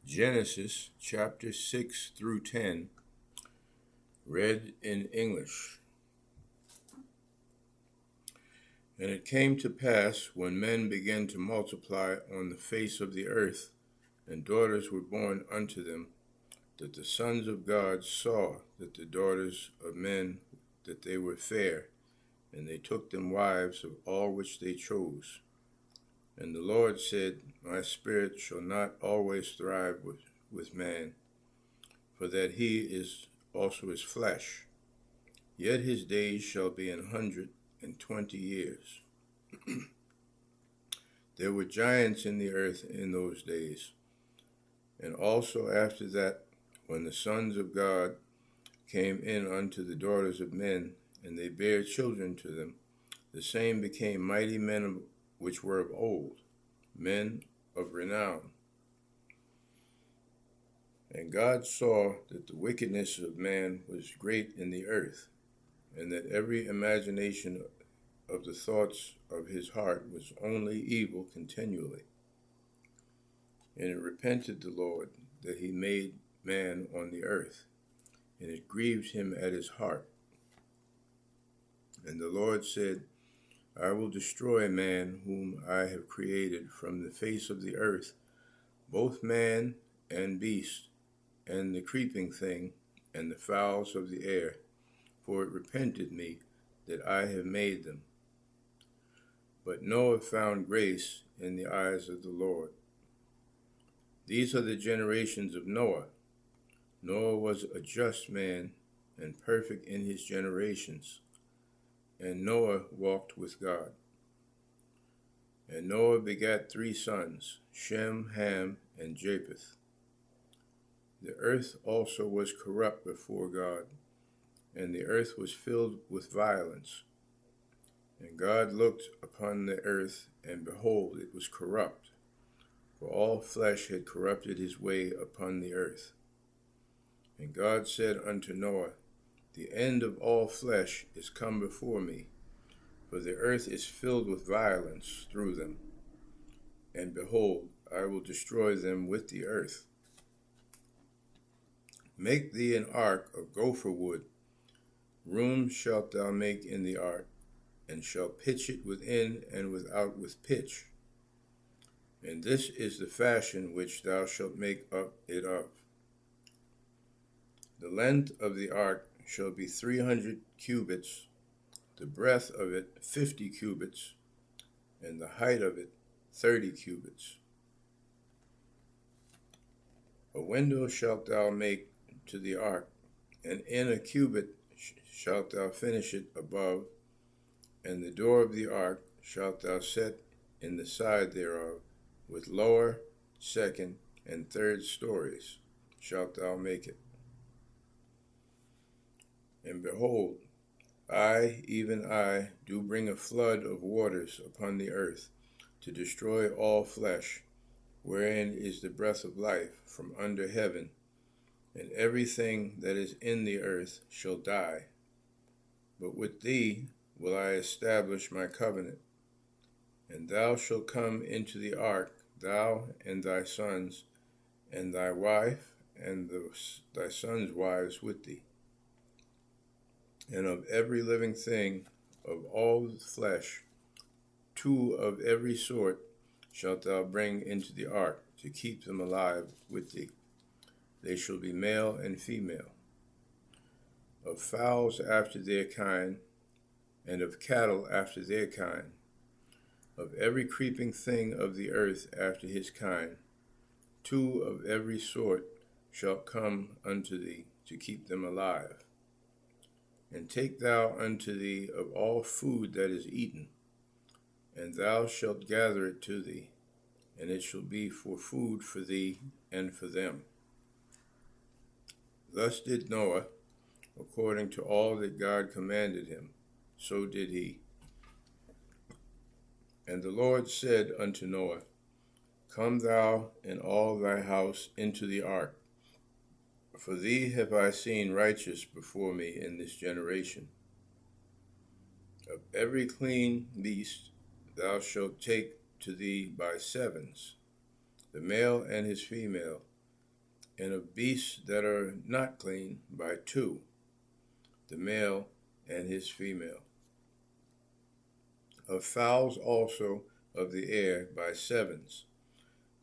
Genesis chapter 6 through 10, read in English. And it came to pass, when men began to multiply on the face of the earth, and daughters were born unto them, that the sons of God saw that the daughters of men, that they were fair, and they took them wives of all which they chose. And the Lord said, My spirit shall not always thrive with man, for that he is also his flesh. Yet his days shall be 120 years. There were giants in the earth in those days. And also after that, when the sons of God came in unto the daughters of men, and they bare children to them, the same became mighty men which were of old, men of renown. And God saw that the wickedness of man was great in the earth, and that every imagination of the thoughts of his heart was only evil continually. And it repented the Lord that he made man on the earth, and it grieved him at his heart. And the Lord said, I will destroy man whom I have created from the face of the earth, both man and beast, and the creeping thing, and the fowls of the air, for it repented me that I have made them. But Noah found grace in the eyes of the Lord. These are the generations of Noah. Noah was a just man and perfect in his generations, and Noah walked with God. And Noah begat 3 sons, Shem, Ham, and Japheth. The earth also was corrupt before God, and the earth was filled with violence. And God looked upon the earth, and behold, it was corrupt, for all flesh had corrupted his way upon the earth. And God said unto Noah, The end of all flesh is come before me, for the earth is filled with violence through them. And behold, I will destroy them with the earth. Make thee an ark of gopher wood. Room shalt thou make in the ark, and shalt pitch it within and without with pitch. And this is the fashion which thou shalt make up it of. The length of the ark shall be 300 cubits, the breadth of it 50 cubits, and the height of it 30 cubits. A window shalt thou make to the ark, and in a cubit shalt thou finish it above, and the door of the ark shalt thou set in the side thereof, with lower, second, and third stories shalt thou make it. And behold, I, even I, do bring a flood of waters upon the earth, to destroy all flesh, wherein is the breath of life from under heaven, and everything that is in the earth shall die. But with thee will I establish my covenant, and thou shalt come into the ark, thou and thy sons, and thy wife, and thy sons' wives with thee. And of every living thing, of all flesh, 2 of every sort shalt thou bring into the ark, to keep them alive with thee. They shall be male and female. Of fowls after their kind, and of cattle after their kind, of every creeping thing of the earth after his kind, 2 of every sort shall come unto thee, to keep them alive. And take thou unto thee of all food that is eaten, and thou shalt gather it to thee, and it shall be for food for thee and for them. Thus did Noah, according to all that God commanded him, so did he. And the Lord said unto Noah, Come thou and all thy house into the ark, for thee have I seen righteous before me in this generation. Of every clean beast thou shalt take to thee by sevens, the male and his female, and of beasts that are not clean by two, the male and his female. Of fowls also of the air by sevens,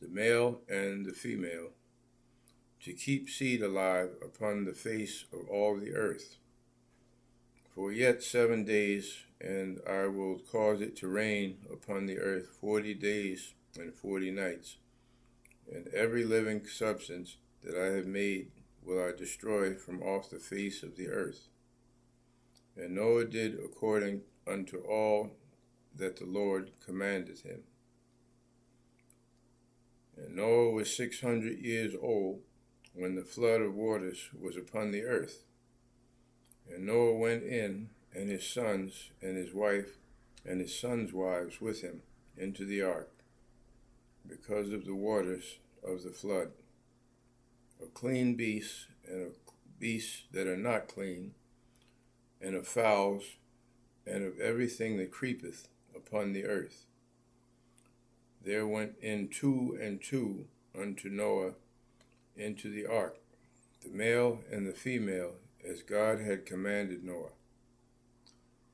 the male and the female, to keep seed alive upon the face of all the earth. For yet 7 days, and I will cause it to rain upon the earth 40 days and 40 nights, and every living substance that I have made will I destroy from off the face of the earth. And Noah did according unto all that the Lord commanded him. And Noah was 600 years old when the flood of waters was upon the earth. And Noah went in, and his sons, and his wife, and his sons' wives with him, into the ark, because of the waters of the flood, of clean beasts, and of beasts that are not clean, and of fowls, and of everything that creepeth upon the earth. There went in 2 and 2 unto Noah into the ark, the male and the female, as God had commanded Noah.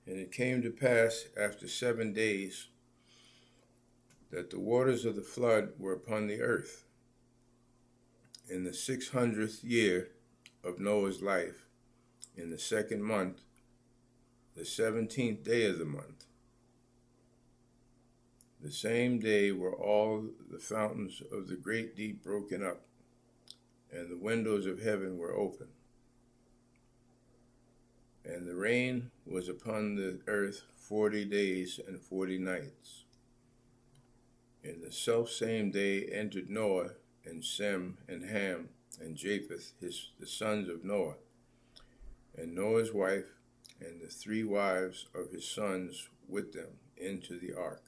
And it came to pass after 7 days that the waters of the flood were upon the earth. In the 600th year of Noah's life, in the 2nd month, the 17th day of the month, the same day were all the fountains of the great deep broken up, and the windows of heaven were open. And the rain was upon the earth 40 days and 40 nights. In the selfsame day entered Noah, and Sem, and Ham, and Japheth, the sons of Noah, and Noah's wife, and the 3 wives of his sons with them, into the ark.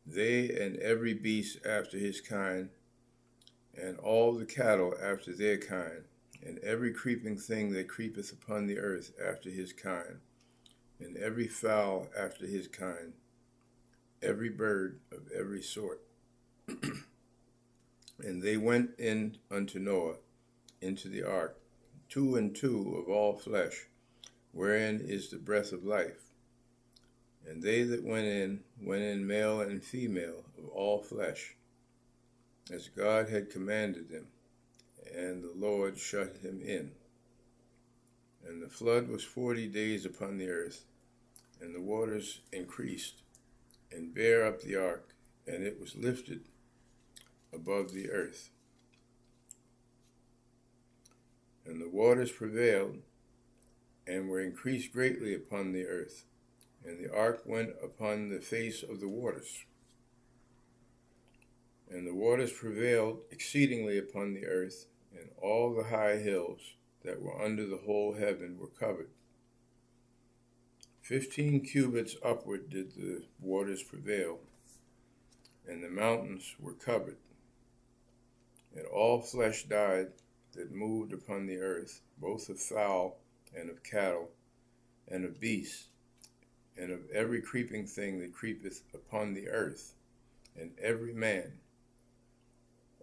They and every beast after his kind, and all the cattle after their kind, and every creeping thing that creepeth upon the earth after his kind, and every fowl after his kind, every bird of every sort. And they went in unto Noah into the ark, 2 and 2 of all flesh, wherein is the breath of life. And they that went in male and female of all flesh, as God had commanded them, and the Lord shut him in. And the flood was 40 days upon the earth, and the waters increased, and bare up the ark, and it was lifted above the earth. And the waters prevailed, and were increased greatly upon the earth, and the ark went upon the face of the waters. And the waters prevailed exceedingly upon the earth, and all the high hills that were under the whole heaven were covered. 15 cubits upward did the waters prevail, and the mountains were covered. And all flesh died that moved upon the earth, both of fowl and of cattle, and of beasts, and of every creeping thing that creepeth upon the earth, and every man,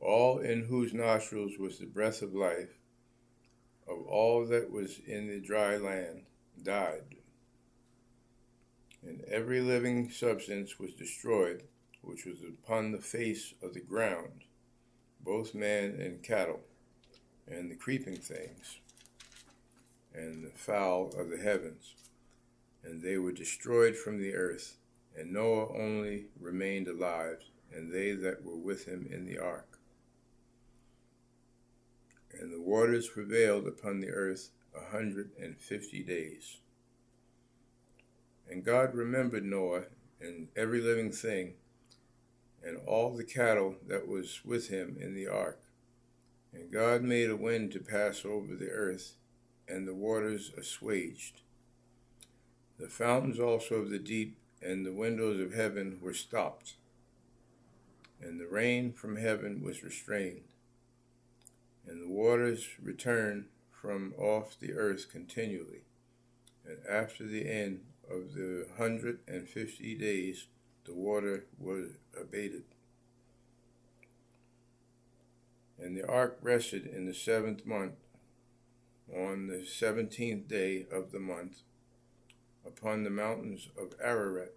all in whose nostrils was the breath of life, of all that was in the dry land, died. And every living substance was destroyed, which was upon the face of the ground, both man and cattle, and the creeping things, and the fowl of the heavens. And they were destroyed from the earth, and Noah only remained alive, and they that were with him in the ark. And the waters prevailed upon the earth 150 days. And God remembered Noah and every living thing, and all the cattle that was with him in the ark. And God made a wind to pass over the earth, and the waters assuaged. The fountains also of the deep and the windows of heaven were stopped, and the rain from heaven was restrained, and the waters returned from off the earth continually. And after the end of the 150 days, the water was abated. And the ark rested in the 7th month, on the 17th day of the month, upon the mountains of Ararat.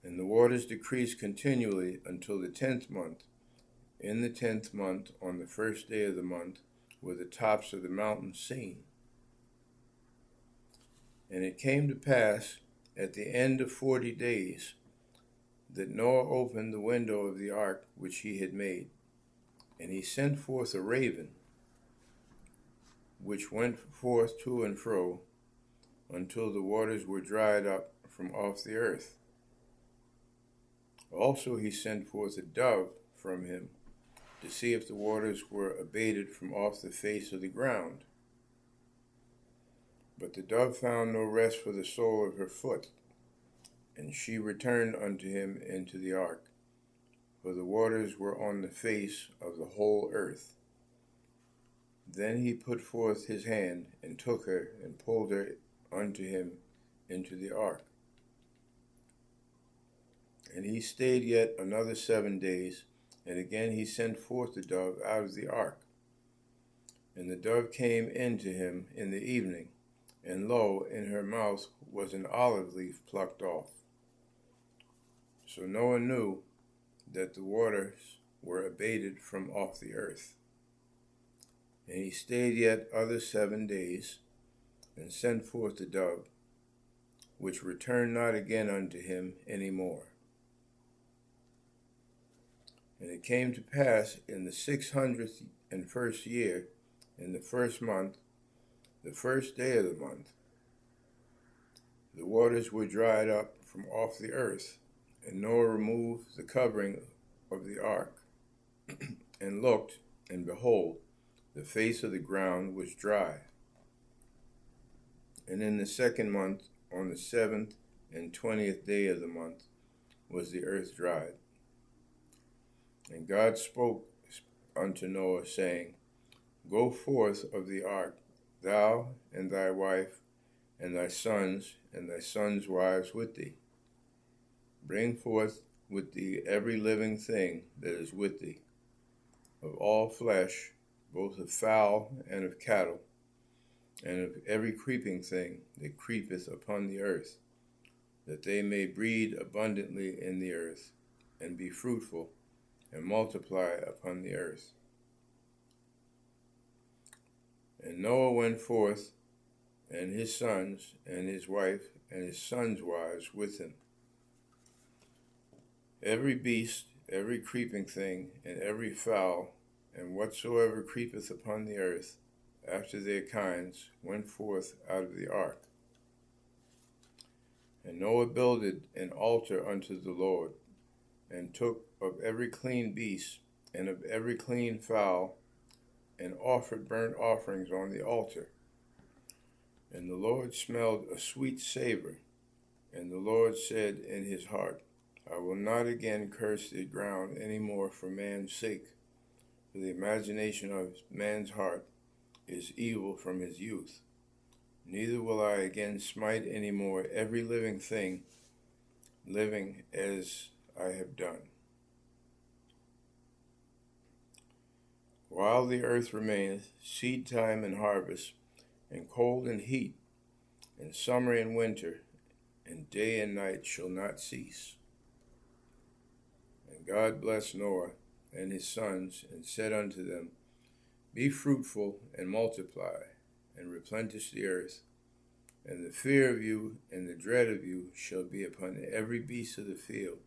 And the waters decreased continually until the 10th month. In the 10th month, on the 1st day of the month, were the tops of the mountains seen. And it came to pass at the end of 40 days that Noah opened the window of the ark which he had made, and he sent forth a raven, which went forth to and fro until the waters were dried up from off the earth. Also he sent forth a dove from him to see if the waters were abated from off the face of the ground. But the dove found no rest for the sole of her foot, and she returned unto him into the ark, for the waters were on the face of the whole earth. Then he put forth his hand, and took her, and pulled her unto him into the ark. And he stayed yet another 7 days, and again he sent forth the dove out of the ark. And the dove came in to him in the evening, and lo, in her mouth was an olive leaf plucked off. So Noah knew that the waters were abated from off the earth. And he stayed yet other 7 days, and sent forth the dove, which returned not again unto him any more. And it came to pass in the 601st year, in the 1st month, the 1st day of the month, the waters were dried up from off the earth, and Noah removed the covering of the ark, and looked, and behold, the face of the ground was dry. And in the 2nd month, on the 7th and 20th day of the month, was the earth dried. And God spoke unto Noah, saying, Go forth of the ark, thou and thy wife, and thy sons wives with thee. Bring forth with thee every living thing that is with thee, of all flesh, both of fowl and of cattle, and of every creeping thing that creepeth upon the earth, that they may breed abundantly in the earth, and be fruitful, and multiply upon the earth. And Noah went forth, and his sons, and his wife, and his sons' wives with him. Every beast, every creeping thing, and every fowl, and whatsoever creepeth upon the earth, after their kinds, went forth out of the ark. And Noah builded an altar unto the Lord, and took of every clean beast, and of every clean fowl, and offered burnt offerings on the altar. And the Lord smelled a sweet savor, and the Lord said in his heart, I will not again curse the ground any more for man's sake, for the imagination of man's heart is evil from his youth. Neither will I again smite any more every living thing, living as I have done. While the earth remaineth, seed time and harvest, and cold and heat, and summer and winter, and day and night shall not cease. And God blessed Noah and his sons, and said unto them, Be fruitful and multiply, and replenish the earth, and the fear of you and the dread of you shall be upon every beast of the field,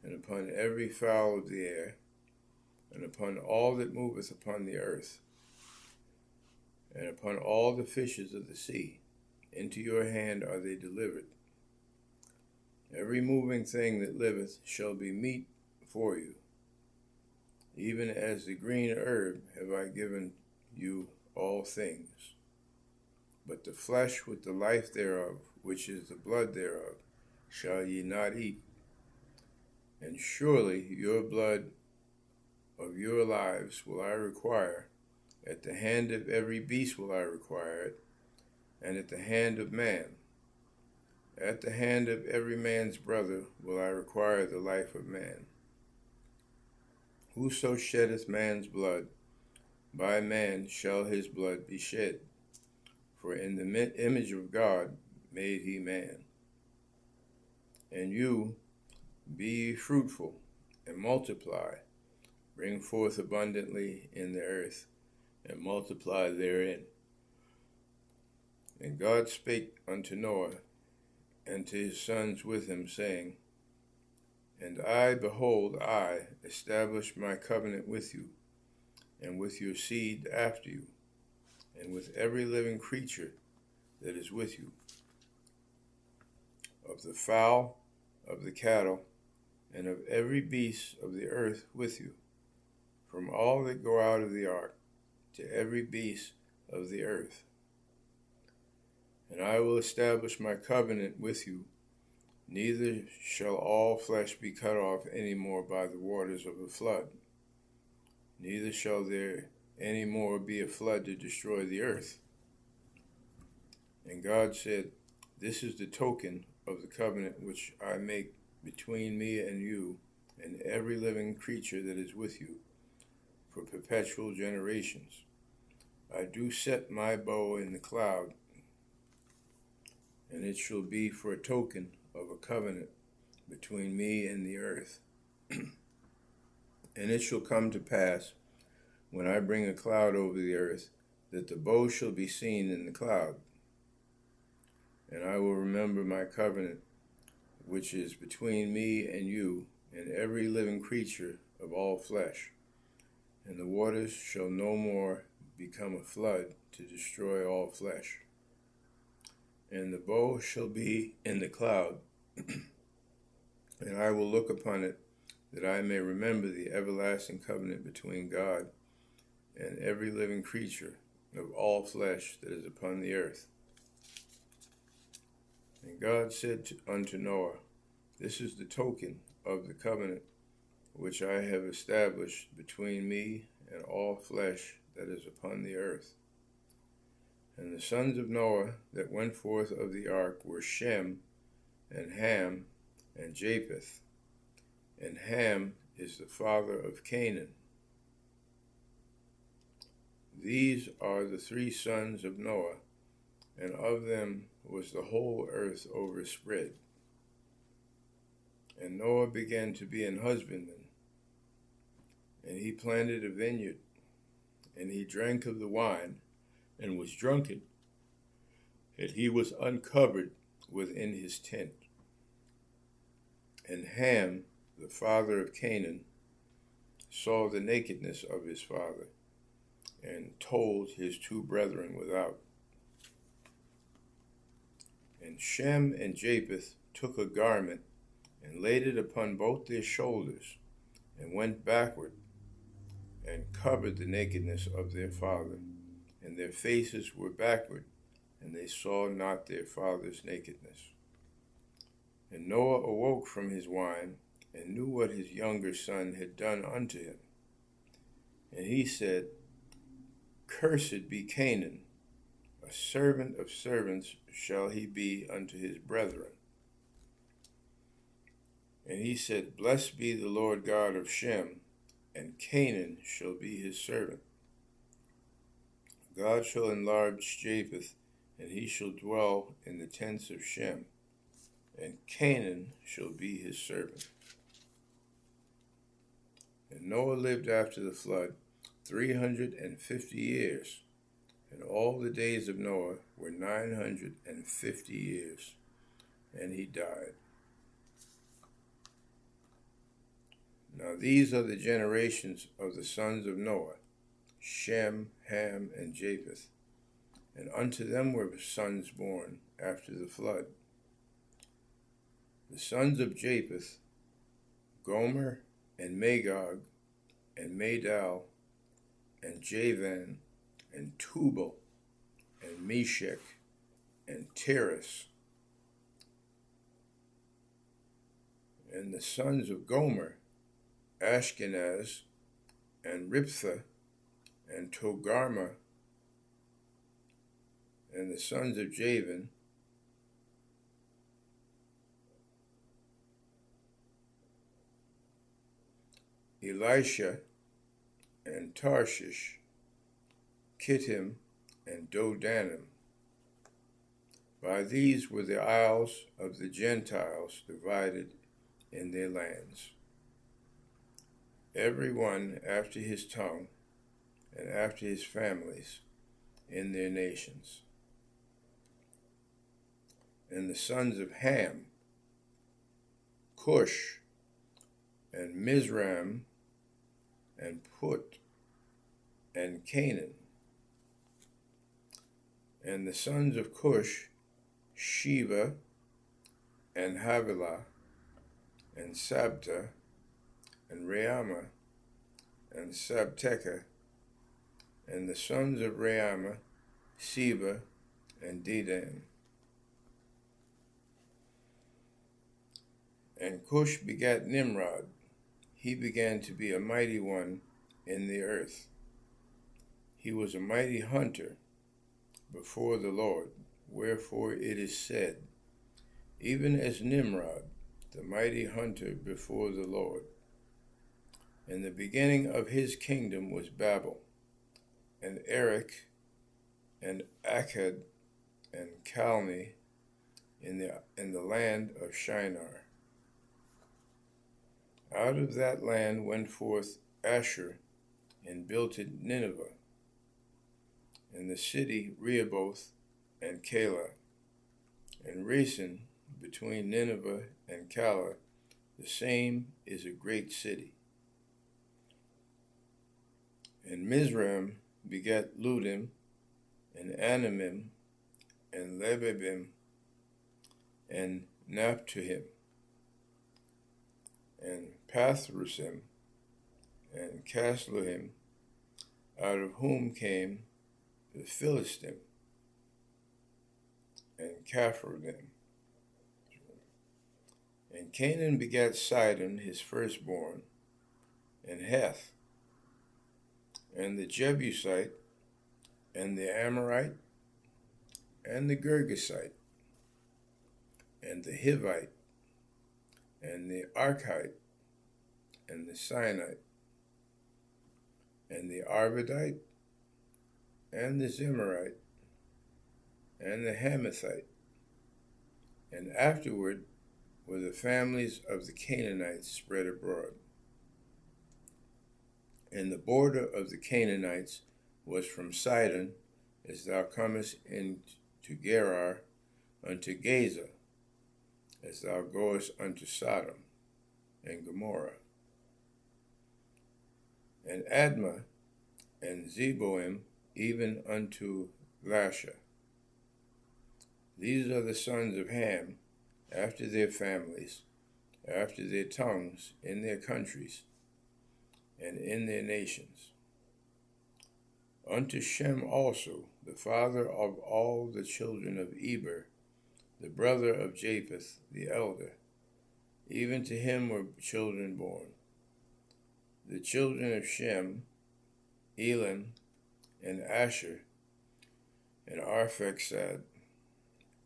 and upon every fowl of the air, and upon all that moveth upon the earth, and upon all the fishes of the sea. Into your hand are they delivered. Every moving thing that liveth shall be meat for you. Even as the green herb have I given you all things. But the flesh with the life thereof, which is the blood thereof, shall ye not eat. And surely your blood of your lives will I require. At the hand of every beast will I require it, and at the hand of man. At the hand of every man's brother will I require the life of man. Whoso sheddeth man's blood, by man shall his blood be shed. For in the image of God made he man. And you, be ye fruitful, and multiply, bring forth abundantly in the earth, and multiply therein. And God spake unto Noah, and to his sons with him, saying, And I, behold, I establish my covenant with you, and with your seed after you, and with every living creature that is with you, of the fowl, of the cattle, and of every beast of the earth with you, from all that go out of the ark, to every beast of the earth. And I will establish my covenant with you, neither shall all flesh be cut off any more by the waters of a flood, neither shall there any more be a flood to destroy the earth. And God said, This is the token of the covenant which I make between me and you and every living creature that is with you for perpetual generations. I do set my bow in the cloud, and it shall be for a token of a covenant between me and the earth. And it shall come to pass, when I bring a cloud over the earth, that the bow shall be seen in the cloud. And I will remember my covenant, which is between me and you and every living creature of all flesh. And the waters shall no more become a flood to destroy all flesh. And the bow shall be in the cloud, and I will look upon it, that I may remember the everlasting covenant between God and every living creature of all flesh that is upon the earth. And God said unto Noah, This is the token of the covenant which I have established between me and all flesh that is upon the earth. And the sons of Noah that went forth of the ark were Shem, and Ham, and Japheth. And Ham is the father of Canaan. These are the three sons of Noah, and of them was the whole earth overspread. And Noah began to be an husbandman, and he planted a vineyard, and he drank of the wine, and was drunken, and he was uncovered within his tent. And Ham, the father of Canaan, saw the nakedness of his father, and told his two brethren without. And Shem and Japheth took a garment, and laid it upon both their shoulders, and went backward, and covered the nakedness of their father. And their faces were backward, and they saw not their father's nakedness. And Noah awoke from his wine, and knew what his younger son had done unto him. And he said, Cursed be Canaan, a servant of servants shall he be unto his brethren. And he said, Blessed be the Lord God of Shem, and Canaan shall be his servant. God shall enlarge Japheth, and he shall dwell in the tents of Shem, and Canaan shall be his servant. And Noah lived after the flood 350 years, and all the days of Noah were 950 years, and he died. Now these are the generations of the sons of Noah, Shem, Ham, and Japheth. And unto them were sons born after the flood. The sons of Japheth, Gomer, and Magog, and Madal, and Javan, and Tubal, and Meshech, and Tiras. And the sons of Gomer, Ashkenaz, and Riphtha, and Togarmah. And the sons of Javan, Elisha, and Tarshish, Kittim, and Dodanim. By these were the isles of the Gentiles divided in their lands, every one after his tongue and after his families in their nations. And the sons of Ham, Cush, and Mizraim, and Put, and Canaan. And the sons of Cush, Sheba, and Havilah, and Sabta, and Reama, and Sabteca. And the sons of Reama, Seba, and Dedan. And Cush begat Nimrod. He began to be a mighty one in the earth. He was a mighty hunter before the Lord, wherefore it is said, even as Nimrod, the mighty hunter before the Lord. And the beginning of his kingdom was Babel, and Erech, and Akkad, and Calneh in the land of Shinar. Out of that land went forth Ashur, and built it Nineveh, and the city Rehoboth, and Calah, and Resen between Nineveh and Calah, the same is a great city. And Mizraim begat Ludim, and Anamim, and Lebebim, and Naphtuhim, and Pathrusim, and Casluhim, out of whom came the Philistim, and Caphardim. And Canaan begat Sidon, his firstborn, and Heth, and the Jebusite, and the Amorite, and the Girgasite, and the Hivite, and the Archite, and the Sinite, and the Arvadite, and the Zemarite, and the Hamathite. And afterward were the families of the Canaanites spread abroad. And the border of the Canaanites was from Sidon, as thou comest into Gerar, unto Gaza, as thou goest unto Sodom and Gomorrah. And Admah, and Zeboim, even unto Lasha. These are the sons of Ham, after their families, after their tongues, in their countries, and in their nations. Unto Shem also, the father of all the children of Eber, the brother of Japheth, the elder, even to him were children born. The children of Shem, Elam, and Asher, and Arphaxad,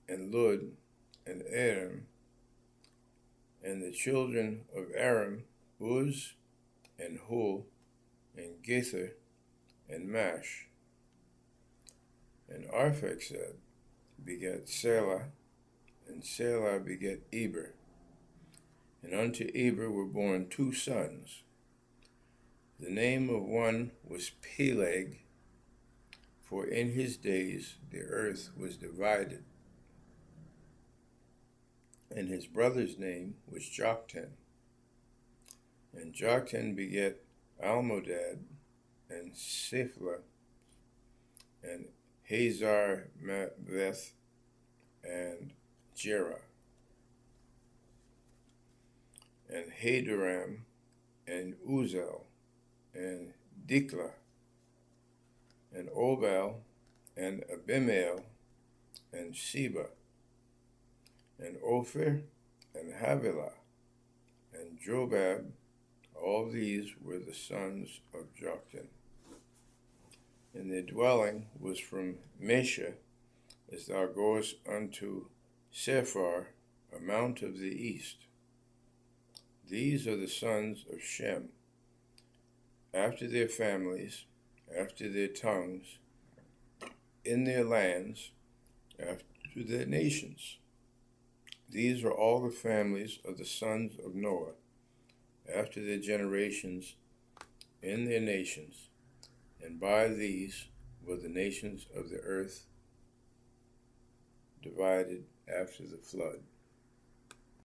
and Lud, and Aram, and the children of Aram, Uz, and Hul, and Gether, and Mash. And Arphaxad begat Selah, and Selah begat Eber. And unto Eber were born 2 sons. The name of one was Peleg, for in his days the earth was divided. And his brother's name was Joktan. And Joktan begat Almodad, and Sifla, and Hazar-Maveth, and Jerah, and Hadoram, and Uzel, and Diklah, and Obal, and Abimael, and Sheba, and Ophir, and Havilah, and Jobab. All these were the sons of Joktan. And their dwelling was from Mesha, as thou goest unto Sephar, a mount of the east. These are the sons of Shem, after their families, after their tongues, in their lands, after their nations. These are all the families of the sons of Noah, after their generations, in their nations, and by these were the nations of the earth divided after the flood.